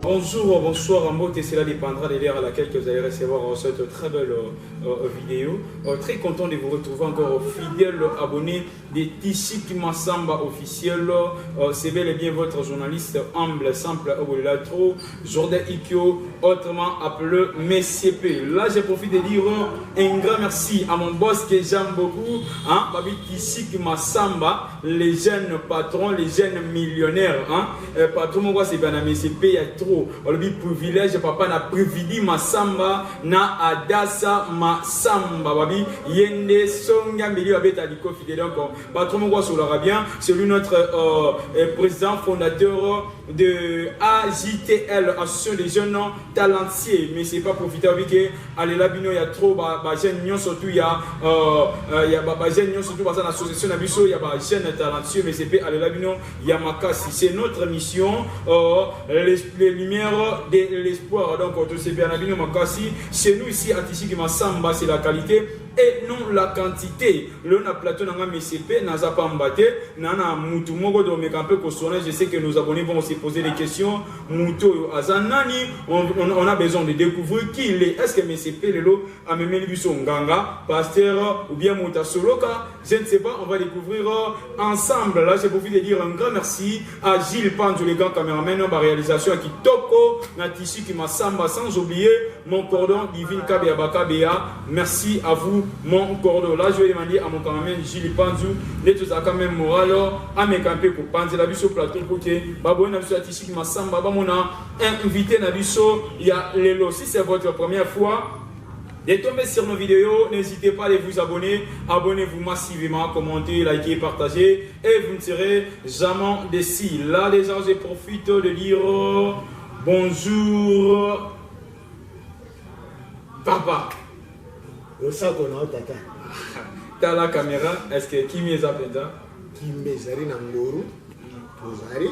Bonjour, bonsoir en beauté, cela dépendra de l'heure à laquelle vous allez recevoir cette très belle vidéo. Très content de vous retrouver encore fidèle abonné de Tishik Massamba officiel. C'est bel et bien votre journaliste humble, simple, trop Jordan Ikyo, autrement appelé MCP. Là, je profite de dire un grand merci à mon boss que j'aime beaucoup, hein, Babi Tishik Massamba, les jeunes patrons, les jeunes millionnaires. Hein. Patron, moi, c'est bien MCP, il y a trop. On le privilège, papa na privilège Massamba na Adassa Massamba babi yende songa milieu abeta liko fidèle donc patron moi sur l'arabien c'est lui notre président fondateur de AJTL association des jeunes talentueux mais c'est pas profiter avec allez là bino il y a trop ba jeunes surtout il y a ba jeunes surtout dans l'association na biso il y a ba jeunes talentueux mais c'est pas allez là bino Yamakasi c'est notre mission les lumières de l'espoir. Donc, tout c'est bien abîmé, Makassi. Chez nous ici, à Tishik Massamba, c'est la qualité et non la quantité. Le na plateau n'a pas MCP, n'a pas embatté, n'a pas moutou moko do mekampe kosone. Je sais que nos abonnés vont se poser des questions. Moutou azanani, on a besoin de découvrir qui il est. Est-ce que MCP lelo a même lu son ganga, pasteur ou bien mouta soloka? Je ne sais pas. On va découvrir ensemble. Là, j'ai profité de dire un grand merci à Gilles Panzou, les grands caméramans, la réalisation qui Toko, Natishi qui Massamba, sans oublier mon cordon Divine Kabea Bakabea. Merci à vous, mon cordon. Là, je vais demander à mon caméraman Gilles Panzou, les tous à quand même moral, à mes campés pour Panzé, la biso plateau côté, Babou Nabiso Natishi qui Massamba, Bamona, invité Nabiso, il y a Lelo. Si c'est votre première fois, de tomber sur nos vidéos, n'hésitez pas à vous abonner. Abonnez-vous massivement, commentez, likez, partagez et vous ne serez jamais déçus. Là déjà, je profite de dire bonjour, papa. T'as la caméra, est-ce que qui m'est appelé ça? Qui m'est allé dans l'euro, Posari,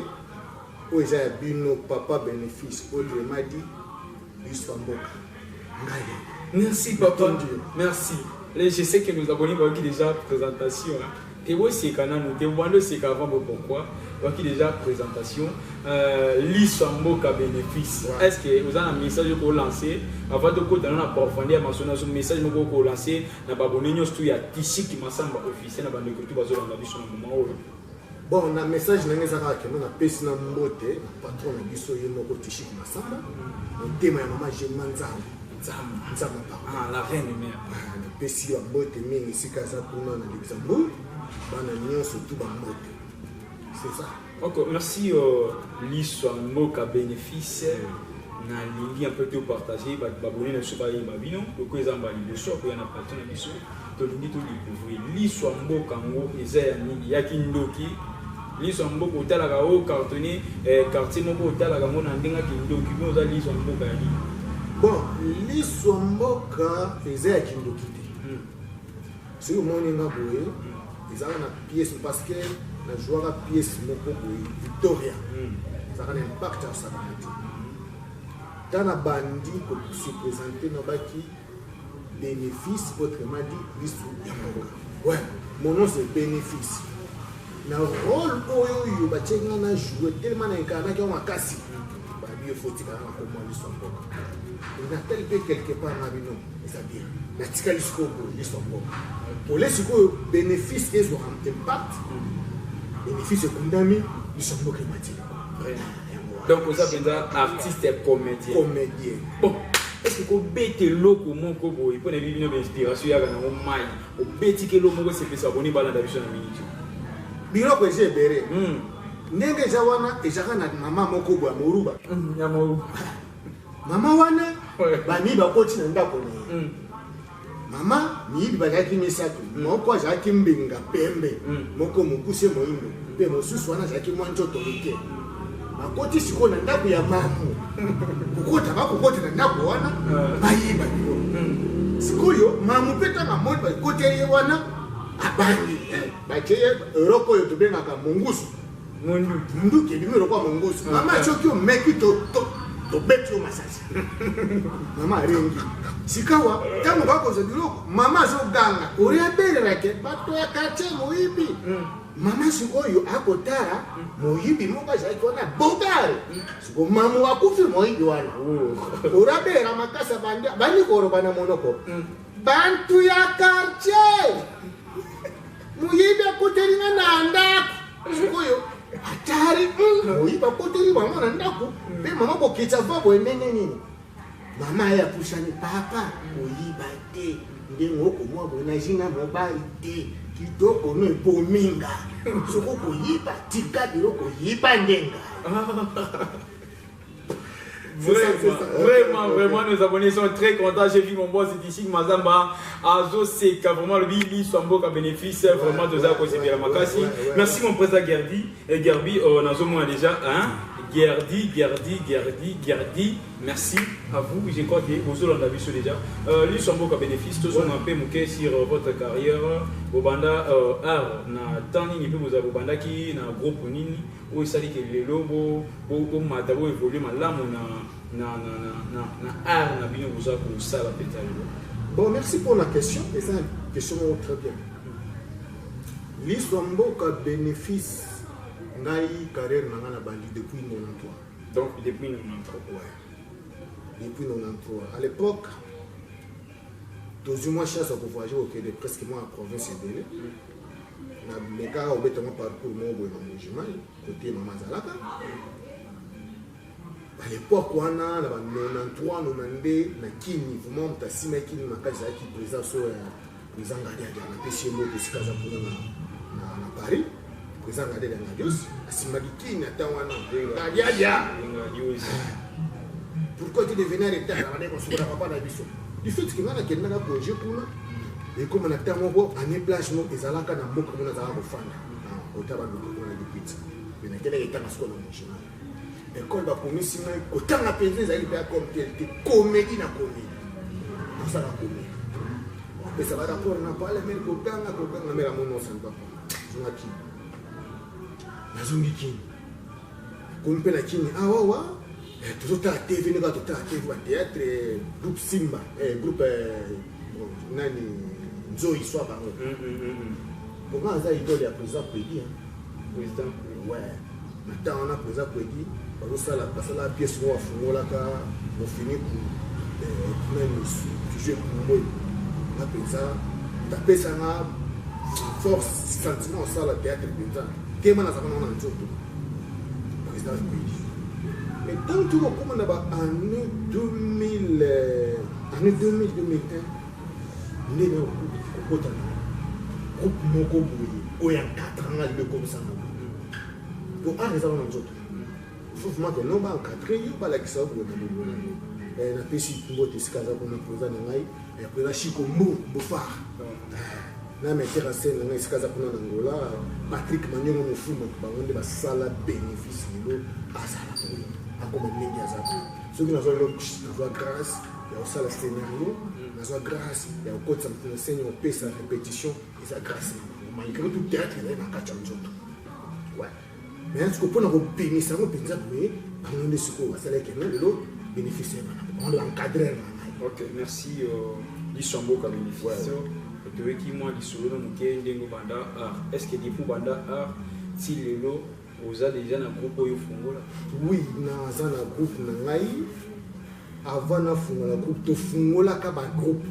où j'ai bino papa bénéfice, autrement dit, Bisfamboka. Merci papa, merci. Je sais que nos abonnés voient qui déjà présentation. Tu vois c'est canal, tu vois c'est qu'avant pourquoi. Voient qui déjà présentation. L'Issamboka bénéfice. Est-ce que vous avez un message pour lancer avant de côté dans la profondeur mentionner un message pour lancer na abonné nous tout ya Tishik Massamba officiel na bande que tu vas dans la vie sur le moment. Bon, na message na ngeza ka na pesi na mbote patron na biso yemo Tishik Massamba. On tema ya mama Jemanzango. Ah, la reine mère. Pesi wa mbote mingi sika za kuna na Luxembourg. Bana nyonso tout ba mbote. C'est ça. Ok, merci l'Issamboka bénéfice. Na lingi un peu tout partager babonner na soba yi babino ko ezamba li so ko yana patron na biso to lingi to découvrir l'Issamboka ngo eza ya nini ya kindoki l'Issamboka otalaka o cartonné quartier moko otalaka ngo na ndenga kindoki mo za l'Issamboka ya nini. Bon, l'Issamboka eza ya kindoki te. Si o moni nga boye ezala na pièce parce que na jouera pièce moko boye Victoria. Ça a un impact sur sa vie. Dans la bandi pour se présenter dans baki bénéfice autrement dit l'Issamboka. Ouais, mon nom c'est bénéfice. Na rôle oyo batyenga na jouer tellement na incarné que makasi. Ba bio faut tika na ko mo l'Issamboka. On appelle quelque part dans le nom, c'est-à-dire la ticalisco pour l'Issamboka. Pour les bénéfices qu'ils ont un impact, bénéfices condamnés, l'Issamboka est matière. Donc vous avez un artiste et comédien. Comédien. Bon, est-ce que vous bêtez l'eau pour mon cobo? Il faut une inspiration, il y a un maille. Vous bêtez que l'eau pour se abonner à la division de minute. Bilo que j'ai béré. Nenge jawana et jana maman moko bo amoruba. Mama wana bani bakoti na ndako ne. Mama ni bajaki misatu. Moko jaki mbinga pembe. Moko mukuse moindo. Pe mosusu wana jaki mwanjo tolike. Bakoti siko na ndako ya mamu. Kokota bakokota na ndako wana bayiba yo. Sikoyo mamu peta mamoni bakoti ye wana abandi. Bakeye Europe yo tobenga ka mongusu. Mundu ke bimero kwa mongusu. Mama choki o meki to bet yo massage. Mama rengi. Sikawa, kama bako za biloko, mama zo ganga. Uri abele rake, bato ya kache muibi. mama sikoyo akotara moyibi moko azalaki wana bogare siko mamu akufi moyibi wana orabera makasa bandi koroba na monoko bantu ya quartier moyibi akotelinga na ndako sikoyo atari moyibi akoteli bango na ndako mpe mama bokitsa va boendenge nini mama ye apushani papa oyiba te ndenge okomwa boye na jina mobali te kitoko no epominga soko koyiba tika biloko yiba ndenga. Vraiment, nos abonnés sont très contents. J'ai vu mon boss ici, Mazamba, Azo Seka, vraiment le Billy Swamboka bénéfice, vraiment de ça, c'est la Makasi. Merci mon président Gerbi, on a moins déjà, hein. Gerdi, merci à vous. Je crois que vous en avez vu déjà. Lui, son beau bénéfice, tous ont un peu mouqué sur votre carrière. Au banda, art, na tani ni peu vous avez au banda qui na groupe nini, où il s'agit que les lobos, au matabo évolue, ma lame, na art, na bien vous avez pour ça la pétale. Bon, merci pour la question. Et c'est une question très bien. L'histoire de bénéfice. Ngai carrière na bandi depuis 93. Donc depuis 93. Ouais. Depuis 93. À l'époque, tous les mois chasse pour voyager au Québec, presque moi en province de na meka au béton parcours mon boy dans logement côté maman Zalaka. À l'époque on a la 93 92 na kini vraiment tasima kini makaza qui présent sur les engagés à la PCMO de Sikaza pour na Paris. Président de la Nadios, Asimadiki Natawana, pourquoi tu devenais en retard avant qu'on se voit pas la mission? Du fait que nous avons un projet pour nous, et comme on a tellement année blanche, nous les allons dans beaucoup de nos enfants, au tabac de l'Église. Mais nous avons été dans la scola nationale. L'école va commissionner autant de pays qui ont comme comédie na comédie. Pour ça la comédie. Mais ça va d'accord, on n'a pas les mêmes copains, mais la monnaie, ça ne va pas. Nazungi kini kumpe na kini awawa tutota TV nika tutata TV wa théâtre groupe Simba groupe nani Nzoi soit par pourquoi ça idole ya président Pedi président ouais maintenant on a président Pedi on ça la pièce moi fungola ka on finit pour même jouer pour moi na président taper ça na force sentiment ça la théâtre président. Mais tant que nous avons en 2000, 2001, nous avons un groupe Moko où il y a 4 ans de comme ça. Pour un raison, nous avons il faut que nous avons 4 ans, pas la qui s'ouvre. On a pu s'y trouver des cas pour nous poser un aïe, et après la chico mou, bouffard. Na mettre scène na iskaza kuna Angola Patrick Manyongo mufumo bangonde basala bénéfice lo azala akoma mingi azala soki na zo grâce ya osala scénario na zo grâce ya okotsa mfuna scène au pesa répétition eza grâce malgré tout théâtre na kacha nzoto ouais mais est-ce que pour na bénéfice ngo penza mais bangonde siko basala ke lo bénéfice on l'encadrer. OK, merci Lissambo ka bénéfice. Qui moi qui solo dans le banda art. Est-ce que depuis banda art si lelo vous avez déjà un groupe au fungola? Oui, na un groupe na ngai avant na fungola groupe to fungola ka ba groupe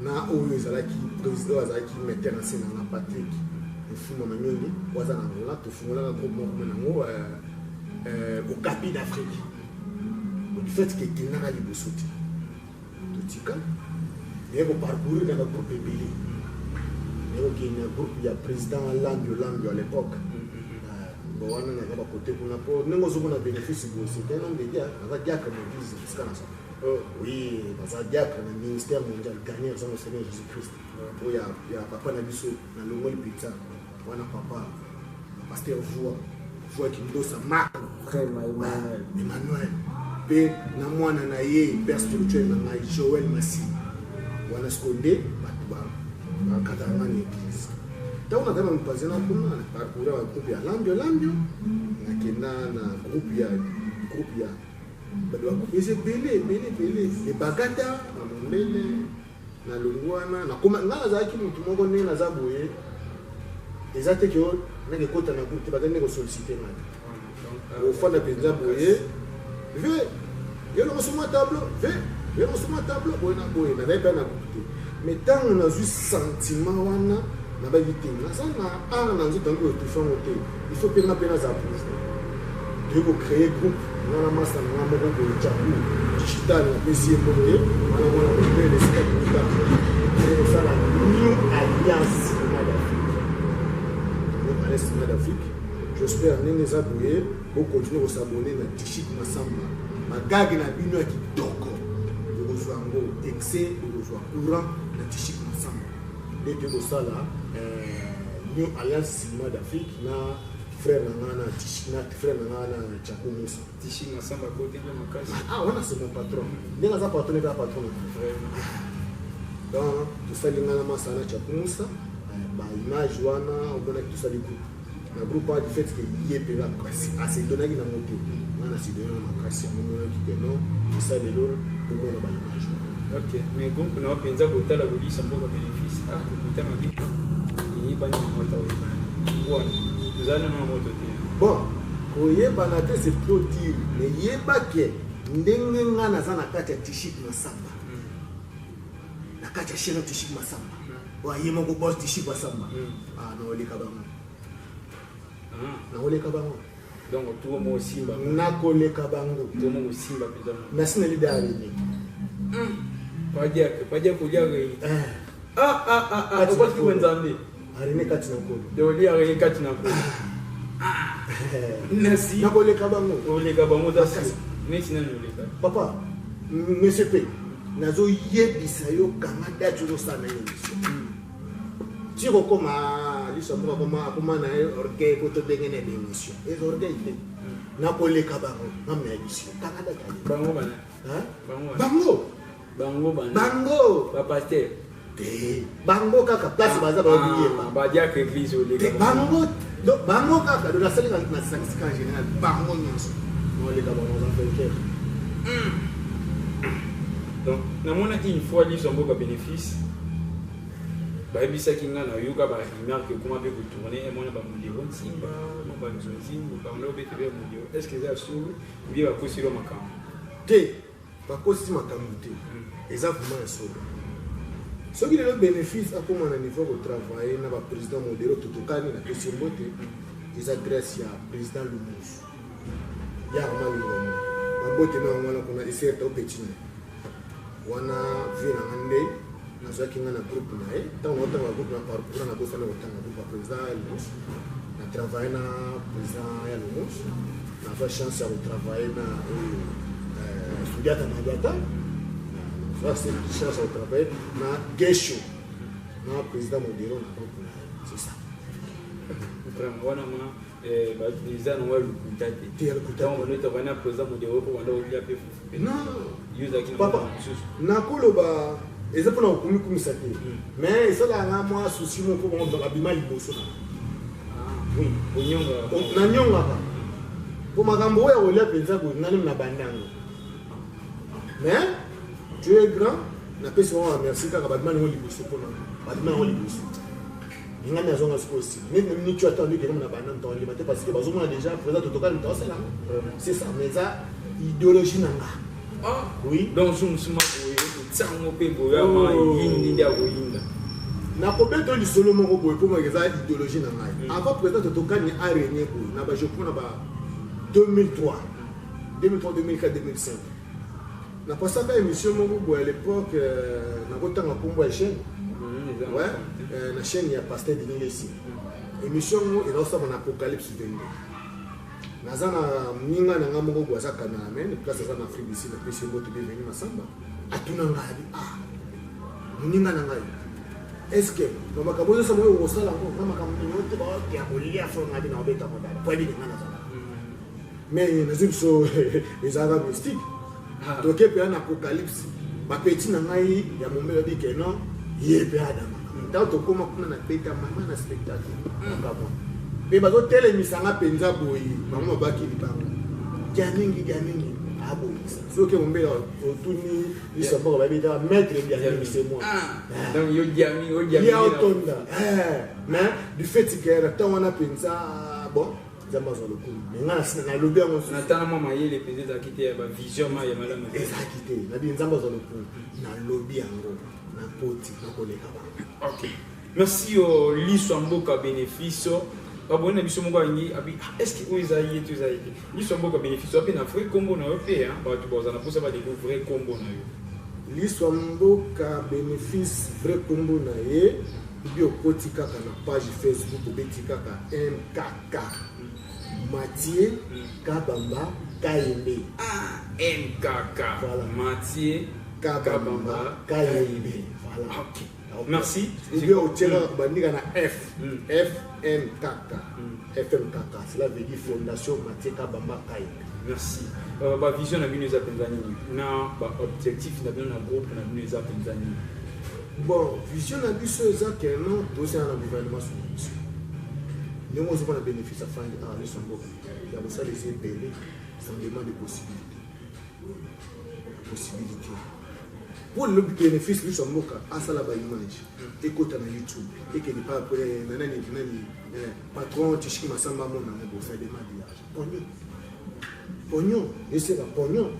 na oyo ezala ki président azala ki metteur en scène na Patrick Fuma Manyongi waza na ngola to fungola ka groupe mo na ngo au Capi d'Afrique. Du fait que tinaka libosoti to tika il y a un parcours dans le groupe Bélé. Il y a un groupe, il y a le président Lambio à l'époque. Bon, on a un côté pour nous. Nous avons un bénéfice de c'est un homme de diacre. On va diacre dans l'église. Oui, dans un diacre dans le ministère mondial, dernier ans au Seigneur Jésus-Christ. Il y a papa Nabiso, dans le monde pizza. On a papa, pasteur Voix qui nous donne sa marque. Emmanuel. Et na moi, na ye, père spirituel, na Joël Massi. On a scondé, on a cadré l'église. Donc, on a même pas un parcours un groupe à Lambio, on a un groupe à c'est belé, les bagata, on a Lungwana, on a comme on a Zaki, tout le monde est Nazaboye. eza te ke nake kota na groupe te bazali ndenge sollicité ngana ofanda mpenza boye ve yelongo sur ma table ve yelongo sur ma table boye na nazali mpe na groupe te mais ntango nazwi sentiment wana nababi te naza na art na nzoto yango otufango te il faut mpe nga mpe naza président toyei kocréer groupe ngana masa nanga moko boye jabu digital napesi ye mboye wana mwana mobele esika digital osala new alliance d'Afrique. J'espère que nous allons continuer à s'abonner à Tichik Massamba. Ma gag na bino qui toko. Nous avons excès, nous avons courant à Tichik Massamba. Dès que nous sommes là, nous alliance cinéma d'Afrique, na frère nana Tichik, na frère nana Tchako Moussa. Tichik Massamba côté de ma case. Ah, voilà, c'est mon patron. Nous avons patron et patron. Donc, tout ça, nous avons Massana Tchako Moussa. Image wana on connaît tout ça du groupe le groupe a du fait que yep là assez donné na moto on a si donné na kasi on qui non ça de l'eau pour moi na image. OK mais groupe na penza kotala boli sambo ka bénéfice ah kutama biko ni bani moto wa nous allons na moto te bon koyeba na te c'est trop dire mais yeba ke ndenge ngana za na kati ya Tichik Massamba na kati ya shino Tichik Massamba wa yemo ko boss Tichik Massamba ah na oleka bango na oleka bango donc tout mo simba na koleka bango tout mo simba peza na sina leader ni padia kulia ngi kwa kiwe nzambe arine kati na kolo de lia ngi kati na kolo nasi na koleka bango oleka bango dasi nesi na oleka papa monsieur P nazo yebisa yo kanga date yo sana yo tiro koma lisomba koma na orgueil ko to bengene d'émission et orgueil na koleka bango na me émission kanga date bango bana bango ba pasteur bango kaka place baza ba obiyeba ba dia que église oleka bango kaka do la salle na statistique en général bango nyonso no leka bango na faire donc namona une fois lisombo ka bénéfice ba ebisa kinga na yuka ba remarque comment be ko tourner et mona ba modelo simba no ba nzonzi ba no be tebe modelo est ce que ça sous bien ba kosiro makam te ba kosi makam te eza vraiment solo soki le bénéfice a comment na niveau de travailler na ba président modelo tutokani na kesimbote eza grâce ya président Lumous ya mali ngomo ba bote na ngona kuna iserta au petit wana vina ngande na zaki ngana groupe na tant on a groupe na parcours na bosa na otanga groupe président Lumous na travailler na président ya Lumous na fa chance à travailler na studiata na data ça c'est une chance à travailler na Gesho na président modelo na groupe c'est ça vraiment wana ma ba président no walu kutate donc on est wana président modelo ko wanda olia pe non yuza ki papa na koloba eza pona okumi kumisa te mais ça là nga moi souci mon ko on va bima liboso na oui onyonga na nyonga ba ko makambo oya olia penza ko nani na bandanga mais tu es grand na pesi wa merci kaka badima ni liboso pona badima ni liboso nga na zonga aussi même ni tu attends que na bandanga to limité parce que bazomona déjà président totoka ni tosela c'est ça mais ça idéologie nanga oui donc suma tsango pe boya ma yindi ndia ko yinda na kobeto li solo moko boy pour moi ça idéologie na ngai avant président totokani a régné ko na ba je prends ba 2003 2004 2005 na passé à émission moko boy à l'époque na kotanga kombo ya chaîne ouais la chaîne il y a pasteur Denis Lessi émission et là ça on apocalypse 22 nazana mninga na ngamoko kwa za cameraman place za na Afrique ici na pesi mbote be veni Massamba atuna ngali mninga na ngai est-ce que no makabozo sa moyo osala ngo na makambo yote ba ya kolia fo ngadi na obeta modala kwa bini ngana zala mais nazimso ezaka mystique donc pe na apocalypse ba petit na ngai ya momelo bi ke non yebe adam tant koma kuna na beta mama na spectacle ngamo pe bazo tele misanga penza boyi bango baki libango jamingi abongisa soki ombela otuni lisamboko babita maître bien c'est moi donc yo diami ya otonda mais du fait que na temps wana penza bon zamba zo lokulu mais ngana na lobi yango na tana mama yele peut-être akité ya ba vision ma ya malamu ezakité na bi nzamba zo lokulu na lobi yango na poti na koleka ba. OK, merci au Liswamboka bénéfice abonné biso moko ngi abi est-ce que ozayi tu zayi Liswamboka bénéfice ape na vrai combo na yo pe ba tu boza na posa ba découvrir combo na yo Liswamboka bénéfice vrai combo na ye bi okoti kaka na page Facebook obeti kaka MKK Mathieu Kabamba Kayembe MKK voilà Mathieu Kabamba Kayembe voilà. OK, merci. Je au tira bandika na FMKK FMKK cela veut dire Fondation Mathieu Kabamba Kayembe. Merci. Ba vision na bino eza penzani na ba objectif na bino na groupe na bino eza penzani. Bon, vision na biso eza que non dossier na gouvernement sur biso. Nous avons un bénéfice à faire à Liswamboka. Il y a ça les épelés, ça demande des possibilités. Pour le bénéfice de Liswamboka, à ça la image. Écoute à YouTube. Et que pas après nanani patron Tishiki Masamba mona ngo ça demande pognon. Pognon, et c'est la pognon.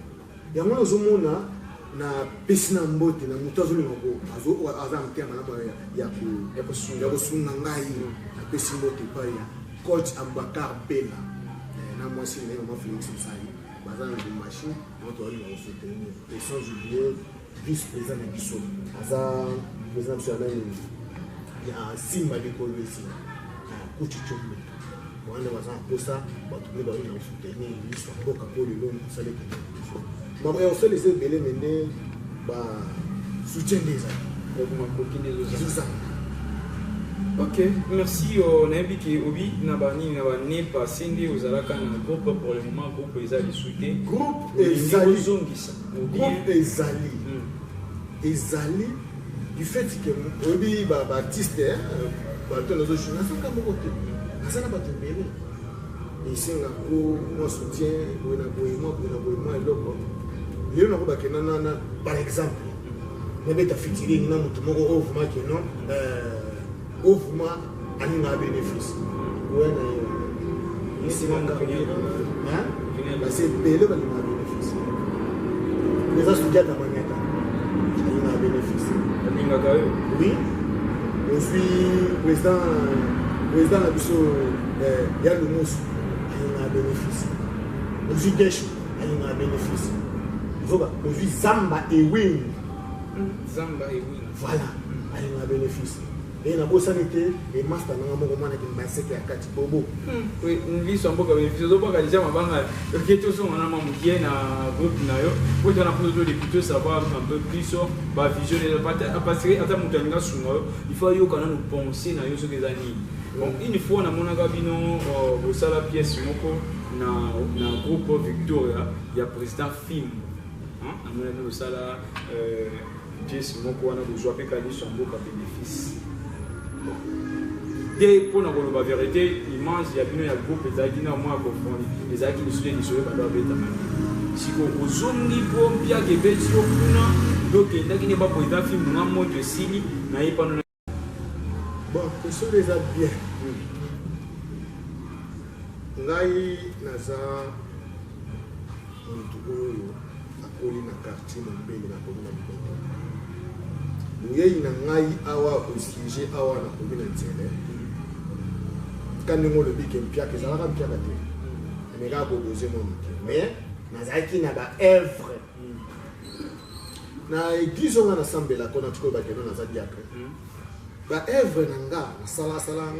Il y a moi ozomona na pesina mbote na mutu azolingo azamtia malabo ya kosunga ngai na pesi mbote pa ya coach Ambakar Bela na mwasi na mama Félix Msai bazana na machine moto ali na soutenir et sans oublier vice-président na biso aza président national ya Simba de Kolwesi kuchi chombe wana bazana posa batu ne ba na soutenir Liswamboka pour le long sale que mais on fait les ébélés mener bah soutien des amis. OK, merci. On a invité Obi Nabani Nabani passé aux Alaka na groupe pour le moment groupe Ezali soutien. Groupe Ezali. Groupe Ezali. Ezali du fait que Obi Baptiste bah tous les autres journalistes sont comme côté. Ça n'a pas de belé. Et c'est un soutien pour une aboyement et l'autre. Il y a par exemple, il y a des fitiles qui ont un bénéfice. C'est belé un bénéfice. Les associés de Maniata ont un bénéfice. Oui, je suis président de Bisso Yandoumous, il y a un bénéfice. Je suis Desch, il y a un bénéfice. Je suis Zamba et Win. Zamba et Win. Voilà, il y a un bénéfice. Et la bonne sanité, les masters n'ont pas de qui a 4 bobo. Oui, une vie sans beaucoup de bénéfices. Je dois déjà m'avoir que tout ça, on a mon qui est un groupe nayo. Pour qu'on a plus de plutôt savoir un peu plus sur ma vision et parce que à ta montagne là sur moi, il faut que nous penser na yo sur des années. Bon, une fois na mona gabino au sala pièce moko na groupe Victoria, il y a président film. Hein, na mona au sala pièce moko na besoin pe kali sur mboka bénéfice. Dès pour la vérité, immense, il y a bien un groupe qui est moins confondé. Les acquis de soutien sur le ballon de si vous zoomez pour bien que vous êtes donc il n'y a pas pour un film de mode de Sili, n'a pas de. Bon, ce sont des actes bien. Ngai naza Montugoyo akoli na quartier Mombele na commune de Ngai na ngai awa osije awa na commune de Nzele. Quand nous le bique un piac, ça va un piac à terre. Mais là, vous posez mon mais nazaki na ba œuvre. Na église on a ensemble la qu'on a trouvé ba keno na zadiaka. Ba œuvre nanga na sala sala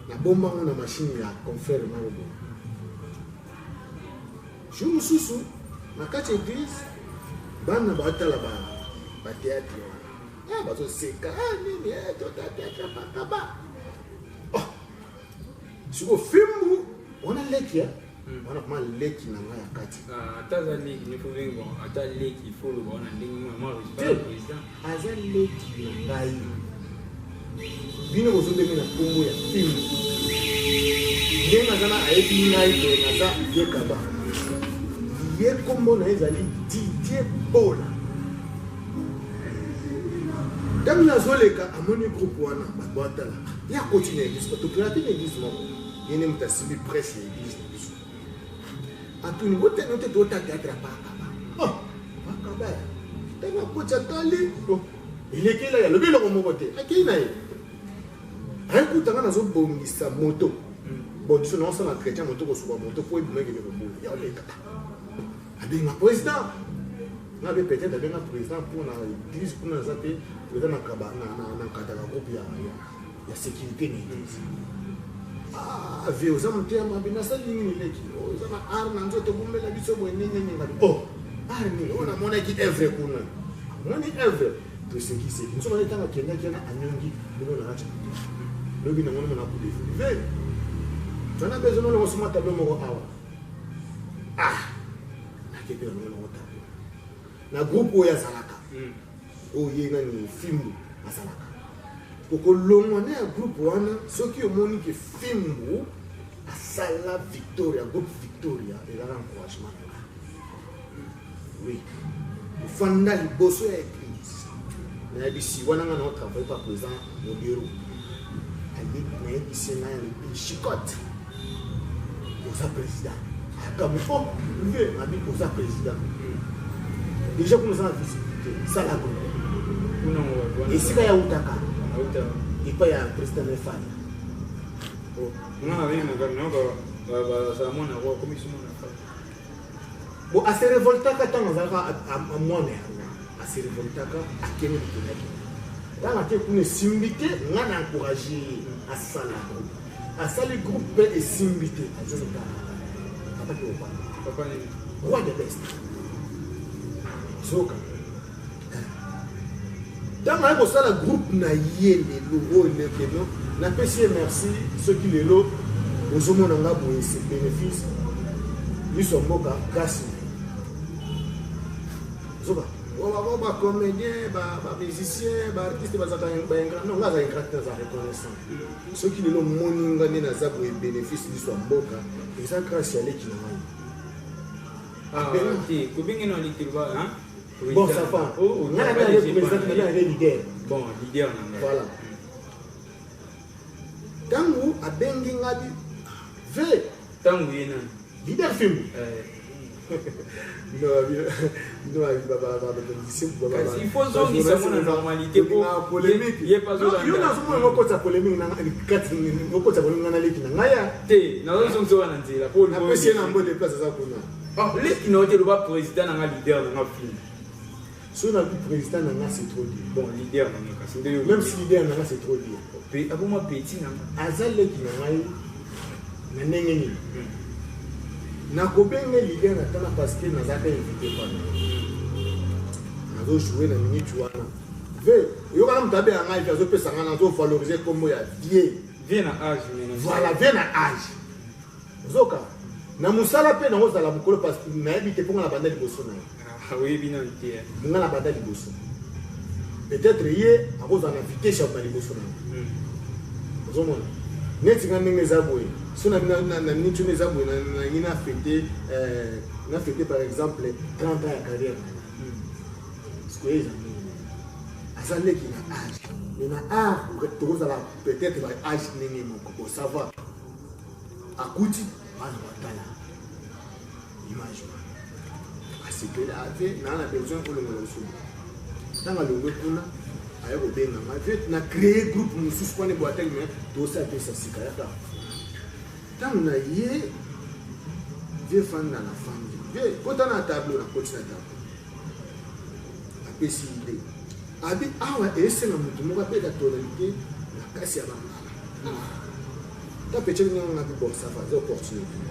na bomba na machine ya confrère na robo. Jour susu na kati église bana ba tala ba théâtre. Ah ba so seka nini to ta théâtre pa ba. Si au film, on a l'équipe, on a comment l'équipe n'a pas la carte. Attends, il faut venir, attends, l'équipe, il faut le voir, on a l'équipe, président. Attends, l'équipe n'a pas eu. Bien, vous avez mis la combo ya film. Bien, on a été mis là, on a ça, bien kaba. ye kombo na ezali Didier Bola. Dans la zone à mon groupe wana batwatala ya continue l'église parce que créateur l'église moko yene mutasibi presse l'église biso atuni bote note to ta théâtre pa akaba tena kocha tali il est là le bilo moko te akina ye akutanga nazo bongisa moto bon diso non ça na chrétien moto ko suba moto po ebimeke le bobo ya le kata abenga président na be peut-être abenga président pour na église pour na zape président na kaba na kata la groupe ya sécurité ni église ave oza moto ya mabina sa nini leki oza na ar na nzoto bomela biso bo nini ngabi ar ni ona mona ki evre kuna moni evre to ce qui c'est nous on est dans Kenya anyongi nous na acha lobi na mona na ku ve tuna besoin de le soma tableau moko awa na kepe na mona tableau na groupe ya zalaka oye na ni film azalaka poko longone ya groupe wana soki omoni ke film asala Victoria groupe Victoria et la encouragement oui fanda liboso ya église na bisi wana nga na travail par présent au bureau ali na bisi na le chicote au président comme faut lever ma vie au président déjà pour nous en visibilité ça la groupe et si ya utaka et pas ya président de femme on a rien à ça mon avoir commission bon à se révolter quand on va à moi à se révolter à quel niveau dans la tête pour simbité on a encouragé à ça à ça le groupe est simbité à je papa roi de l'Est soka dans ma ko sala groupe na yé le logo le keno na pesi merci ceux qui les lo ozomona nga boye c'est bénéfice biso mboka kasi zoba ba comédien ba musicien ba artiste ba zaka ba ingra non nga za ingra ta za reconnaissant ceux qui les lo moninga ni na za boye bénéfice biso mboka et ça grâce à l'équipe ti kubingi no litirwa hein bon ça va on a le leader bon leader voilà tangu abengi ngadi ve tangu yena leader film il faut zonger ça mon normalité pour polémique il pas zo yo na somo ngo kota polémique na kati ngo kota polémique na leki na ngaya te na zo zonzo na nzela pour na pesi na mbo de place za kuna leki no te le ba président na leader na film so na président na c'est trop dur bon leader na kasi ndio même si leader na c'est trop dur pe aboma petit na azale ki na ngai na ndenge ni na kobenge leader na tana parce que na zaka invité pas na zo jouer na minute wana ve yo kana mtabe ya ngai azo pesa ngana zo valoriser comme ya vie na âge voilà vie na âge zoka na musala pe na ozala mukolo parce que na habité pour na banda liboso na oui bien invité nga na banda liboso peut-être yé akoza na invité chez banda liboso na zomona neti nga ndenge za boye so na nitu ne za boye na ngina fêter par exemple 30 ans ya carrière parce que azale ki na âge mais na art tokozala peut-être ba âge ndenge moko bon ça va akuti bana batala image asike la ave na besoin pour le monde dans la longue kuna ayo benga ma fait na créer groupe mususu kwa ne boîte mais to ça fait ça sikayata tant na yé vieux fan na la famille vieux quand on a tableau na coach na tableau apesi idée abi awa ese na mutu moko pe da tonalité na kasi ya bangala ta peche ni on a bi bon ça va des opportunités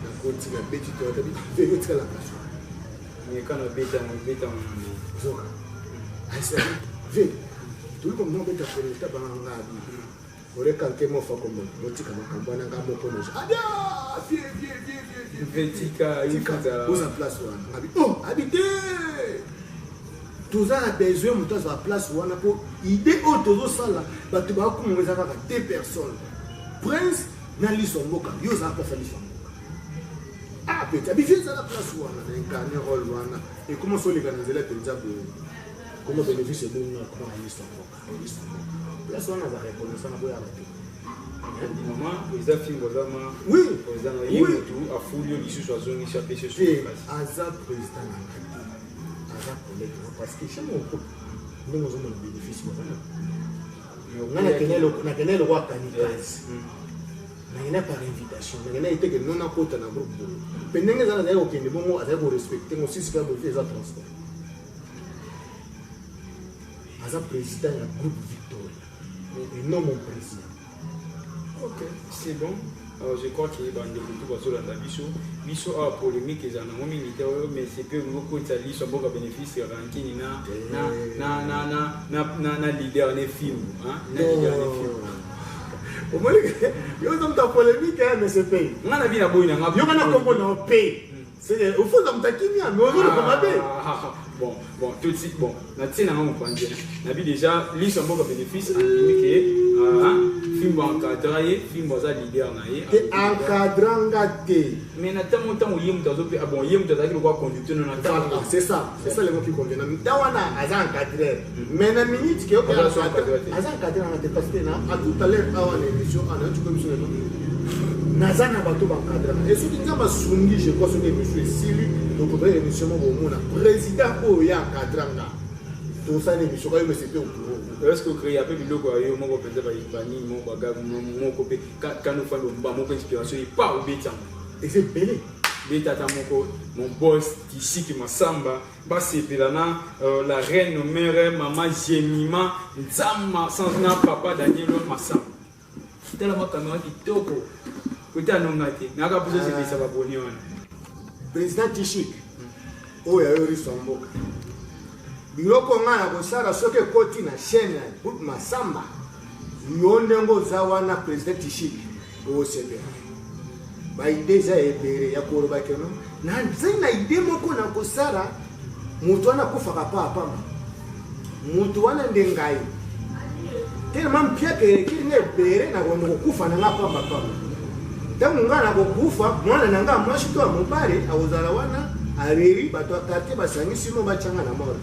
na coach na beti to ta bi vieux tika la place ni kana beta zoka aisa vieux tout comme non beta pour l'état bangala abi ore kanke mo fa comme motika makambana nga moko no adia vieux vetika yukaza oza place wana abi oh habité tous a besoin mutas à place wana pour idée auto sala batu ba ko mweza ka 2 personnes prince na lisomboka yo za pa fali famboka apeti habitué ça la place wana na incarner rôle wana et comment sont les canazela penza comment bénéfice de nous comment la liste place wana va reconnaître na boya bato maman les affaires vraiment oui oui tout a foulio l'issue soit zone échappé sur place Aza président Aza collègue parce que chez moi nous avons un bénéfice na kenelo roi Kamikaze na par invitation na été que non akota na groupe pendenge za na okende bongo aza ko respecter mo sisi ka bo faire transport Aza président ya groupe Victoria et non mon président. Ok, c'est bon. Je crois qu'il y a des retours sur la biso a polémique et en militaire mais c'est que nous côté ali sont beaucoup bénéfice ranking na leader ne film hein na leader ne film au moins yo dans ta polémique mais c'est payé on a vu la boina yo kana kombo na pay c'est au fond dans ta kimia mais on va le bon tout de suite bon na tina on prend bien na bi déjà li sont beaucoup bénéfice limite film encadré film za leader na ye encadrant té mais na tant montant yim tazo pe bon yim tazo ki quoi conducteur na tant c'est ça le mot qui convient na wana aza encadré mais na minute que aza encadré na té parce que na à tout à l'heure awa l'émission ana tu comme ça naza na bato encadré et ce qui nzamba sungi je crois que monsieur Sili donc pour l'émission mo mona président o ya encadranga tout ça l'émission quand même c'était au bureau est-ce que créer un peu de logo ayo moko penza ba Hispanie moko baga moko pe kanu fando mba moko inspiration et pas au bétan et c'est belé bétata moko mon boss ici qui masamba ba sepelana la reine mère maman Jemima nzama sans na papa Daniel Masamba tela ma caméra qui toko côté anongati naka poser c'est ça ba boni wana président Tishik o ya yori sombo biloko nga na kosala soki ekoti na chaîne ya groupe Masamba yo ndenge oza wana président Tishik osepela baide eza ebele ya koloba keno na nzai na ide moko na kosala moto wana akufaka paapamba moto wana nde ngai tellement mpiake kilinga ebele na kokufa na nga pambapamba ntango nga na kokufa mwana na nga mwasi to ya mobale akozala wana areri bato ya quartier basangisi mo batianga na mort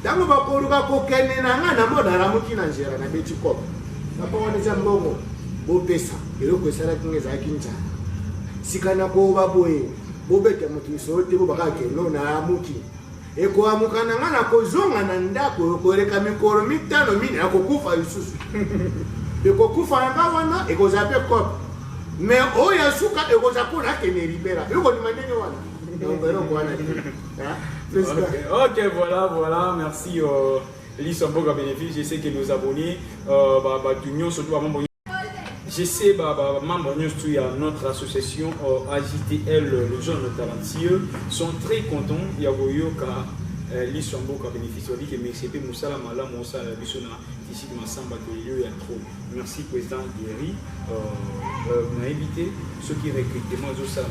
tango bakoluka kokende na nga na moda aramuki na nzela na beti kopo napawaneza mbongo bopesa eloko esalaki nga ezalaki njala sika na koba boye bobeta moto misolo te bobakakendo na aramuki ekoamuka na nga na kozonga na ndako ekoleka mikolo mitano mine akokufa lisusu ekokufa na nga wana ekozala mpe kopo mais oyo asuka ekozala mpona akende libera ekolima ndenge wana Ok, voilà, merci Lissamboga bénéfice. Je sais que nos abonnés, je sais que membres de notre association AJTL, le jeune talentueux, sont très contents. Il y a Lissamboga bénéfice. On dit que MCP Moussala Mala Moussala Bissona, ici Massamba Toyo, il y a trop. Merci président Guéry. On a invité ceux qui recrutent moi au salon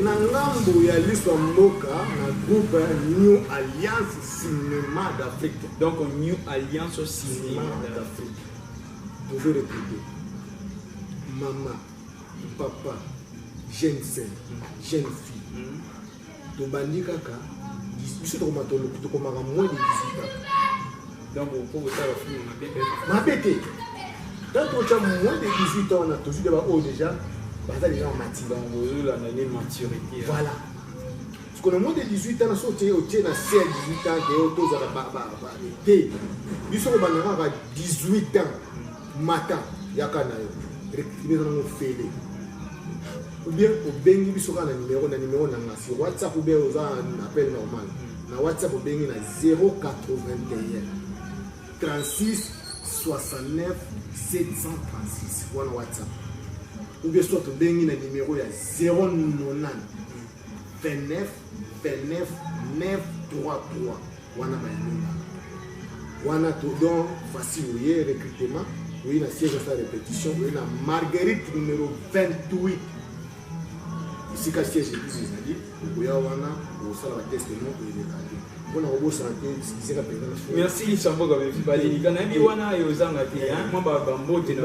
na ngambo ya Lissamboga na groupe New Alliance Cinéma d'Afrique. Donc New Alliance Cinéma d'Afrique. Vous pouvez recruter maman, papa, jeune sœur, jeune fille. To bandi kaka, biso to komaka moins de 18 ans. Donc pour vous faire film ma bébé. Quand on a moins de 18 ans, on a toujours des hauts déjà, on déjà en matière. L'année maturité. Voilà. Parce qu'on a moins de 18 ans, on a sauté au tien à 16, 18 ans, et on a été. Ils sont à 18 ans, matin, il y a un fait. Ou bien, au Bengi, ils sont à un numéro, sur WhatsApp, ou bien aux un appel normal. Dans WhatsApp, au Bengi, 081 36 69 736. Voilà WhatsApp. Ou bien soit au Bengi, le numéro est 090 29 29 933. Voilà Voilà tout donc facile, oui, recrutement. Oui, la siège de sa répétition. Oui, la Marguerite numéro 28. sika siège église ezali okoya wana osala bateste moko eleka te mpona kobosana te izeka mpenza na merci Lisamboka balelika nayebi wana ezanga te mwa bambote na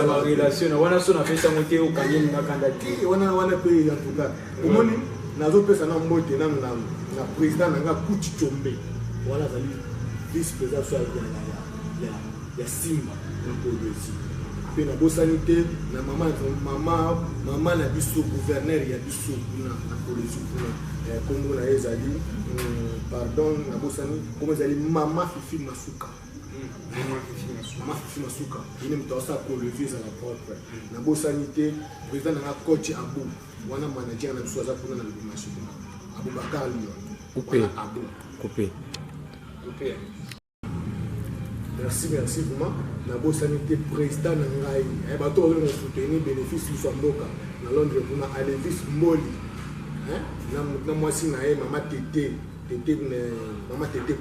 barelation na wana so napesango te okangeli ngakanda te wana mpe en tout cas omoni nazopesa na mbote na président na nga Kuti Chombe wana azali vice président so ya Simba na Kolwezi mpe nabosani te na mama na biso gouverneur ya biso kuna na Kolwezi kuna kombo na ye ezali pardon nabosani kombo ezali mama Fifi Masuka mama Fifi Masuka ine moto asala Kolwezi ezala propre nabosani te président na nga coach Abou wana manager na biso aza kuna na Lubumbashi Abubakar Lion coupé merci vraiment nabosani te président na ngai bato oyo na soutenir bénéfice biso ya mboka na Londres kuna Alevis Mboli na mwasi na ye mama tete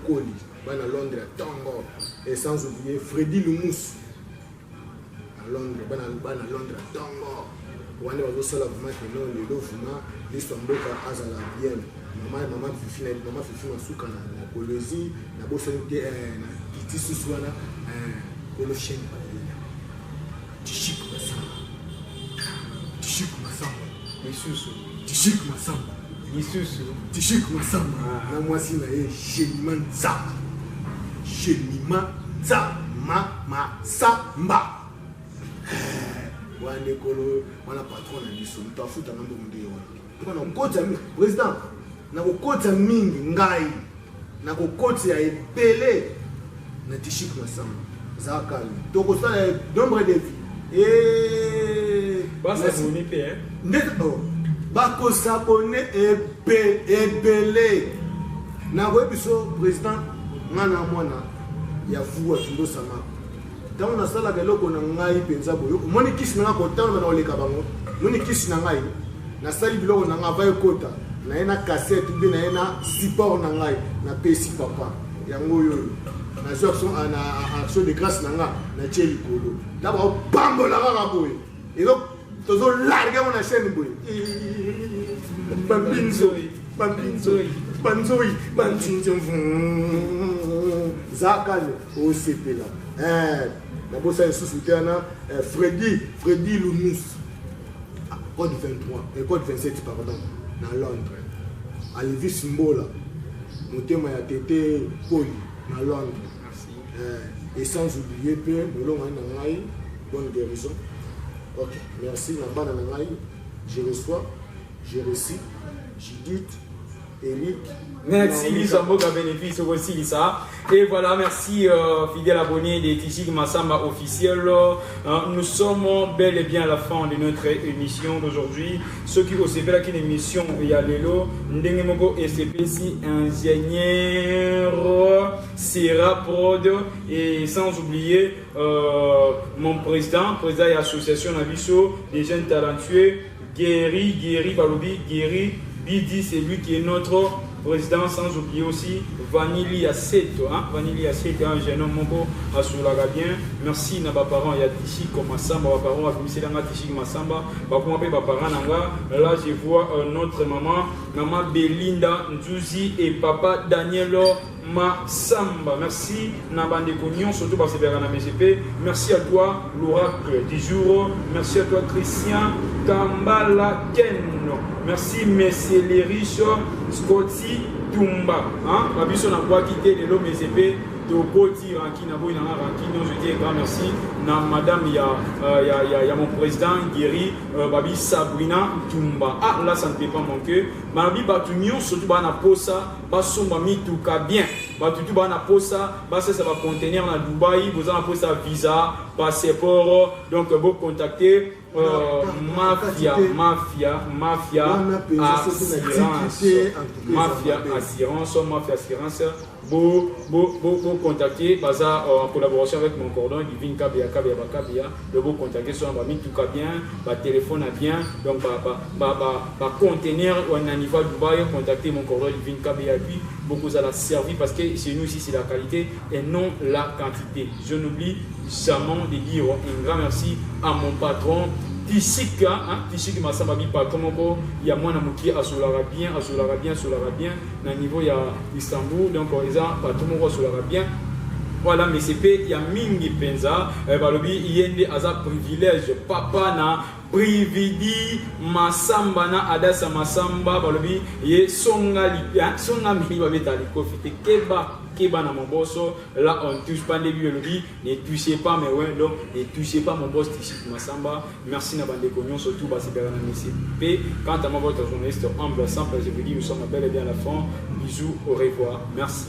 Koli bana Londres Tongo et sans oublier Freddy Lumous à Londres bana Londres Tongo wana bazosala vraiment que non lelo vraiment biso ya mboka azala bien mama Fifi Masuka na Kolwezi nabosani te na tisusu wana kolo chaîne Tishik Masamba na mwasi na ye Shelima Masamba wane kolo wana patron na biso mto afuta na mbongo ndio wana tukana kokota président na kokota mingi ngai na kokota ya ebele na Tishik Masamba zakali toko ça nombre de vie et basa boni pe ndeto bako s'abonner ebele na webiso président ngana mwana ya vuwa tundo sama tant na sala keloko na ngai penza boyo moni kisi na ko tano na oleka bango moni kisi na ngai na sali biloko na ngai va ekota na ena cassette mbe na ena support na ngai na pesi papa yango yo na action de grâce na nga na tie likolo na bambola kaka boye elo tozolarge mo na chaîne boye banzoi banzinzo zakale osepela nabosa lisusu te wana Freddy Lumous code 23 code 27 pardon na Londres Alevis Mbola motema ya tete Koli na Londres. Et sans oublier que nous avons bonne guérison. Ok, merci. Je reçois, je récite, Judith, Eric. Merci Lisamboka bénéfice aussi Lisa. Et voilà, merci fidèle abonné de Tishik Masamba officiel. Nous sommes bel et bien à la fin de notre émission d'aujourd'hui. Ceux qui ont là une émission il y a Lelo, Ndengemoko SCPC ingénieur Sera Prod et sans oublier mon président de l'association Nabiso des jeunes talentueux Guéri Balobi Guéri Bidi, c'est lui qui est notre président, sans oublier aussi Vanili Asseto, Vanili Asseto, un jeune homme à Soulaga bien. Merci à mes parents, il y a Tishik Masamba, mes parents, à Tishik Masamba, là je vois notre maman Belinda Nzuzi et papa Danielo Masamba. Merci Nabande Cognon, surtout parce que na MGP. Merci à toi, l'oracle du jour. Merci à toi, Christian Kambala Ken. Merci, messieurs les riches, Scotty Tumba. Babiso na quoi quitter les lots MGP. Tokoti Rankina Boy na Rankino, je dis un grand merci. Na madame, il y a mon président Guéri, Babi Sabrina Tumba. Ah, là, ça ne peut pas manquer. Babi Batunion, surtout Bana Posa, Basomba Mituka bien. Batutu Bana Posa, ça va contenir na Dubaï, vous en avez ça visa, passeport, donc vous contactez. Mafia assurance vous contacter en collaboration avec mon cordon Divine Kabia de vous contacter sur un tout bien téléphone bien donc contenir un niveau Dubaï contacter mon cordon Divine Kabia puis beaucoup à la servir parce que chez nous ici c'est la qualité et non la quantité. Je n'oublie jamais de dire un grand merci à mon patron Tishik Massamba Bipa Komoko, il y a moins de Azolara bien, dans le niveau il y a Istanbul, donc ils ont pas tout le monde Azolara bien. Voilà, mais c'est il y a Mingi Penza, il y a des privilèges, papa na prividi Massamba na Adasa Massamba, il y a Songa mi va mettre à l'écofité Keba na mon boss, là on ne touche pas les biologies, ne touchez pas mes ouais, donc ne touchez pas mon boss Tishik Massamba. Merci na bande cognon surtout parce que dans MCP. Quant à moi votre journaliste humble simple, je vous dis nous sommes bel et bien à la fin. Bisous, au revoir, merci.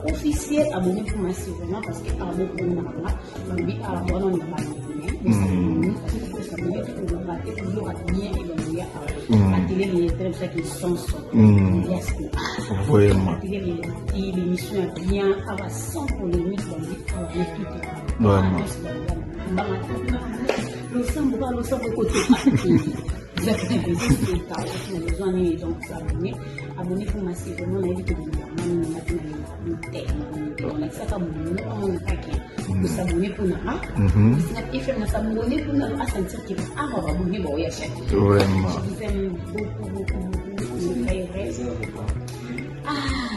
Officiel abonné pour massivement parce que abonné pour nous abonné pour massivement on a dit que vous s'abonner pour nous et faire nous s'abonner pour nous à sentir que abonné bon il y a chaque vraiment je vous aime beaucoup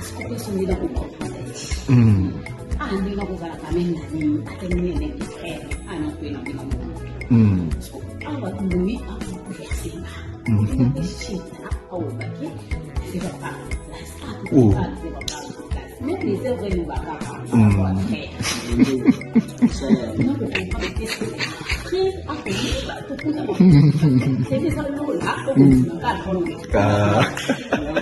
ce que sont des dans on dit qu'on va la caméra à terminer les frères non on va nous même les œuvres nous va pas